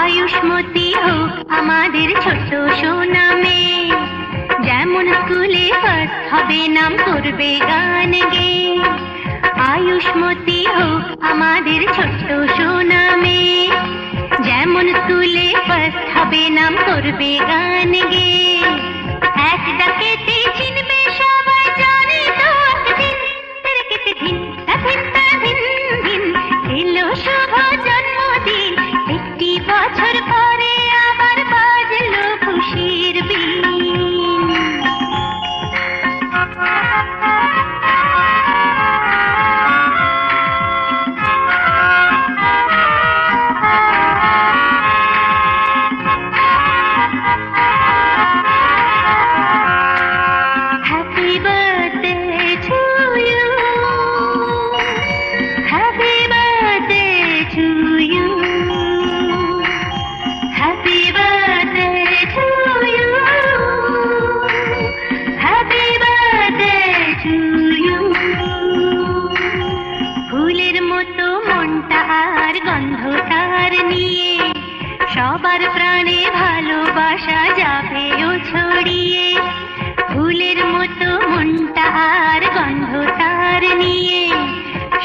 আয়ুষ্মতী হোক আমাদের ছোট সোনা মেয়ে, যেমন স্কুলে ফার্স্ট হবে নাম করবে গান গেয়ে। আয়ুষ্মতী হোক আমাদের ছোট সোনা মেয়ে, যেমন স্কুলে ফার্স্ট হবে নাম করবে গান গেয়ে। এক ডাকেতে চিনবে সবাই, জানি তো একদিন তেরেকেতে দিন দিন দিন দিন এলো শুভ জন্মদিন। একটি বছর পরে আবার বাজলো খুশির বিন। Happy birthday to you. Happy birthday to you. Happy birthday to you. Happy birthday to you. ফুলের মতো মনটা আর গন্ধটার নিয়ে, সবার প্রাণে ভালোবাসা যাবে ও ছড়িয়ে। ফুলের মতো মনটা আর গন্ধটার নিয়ে,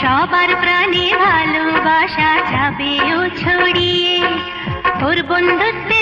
সবার প্রাণে ভালোবাসা যাবে ও ছড়িয়ে। ওর বন্ধুত্বে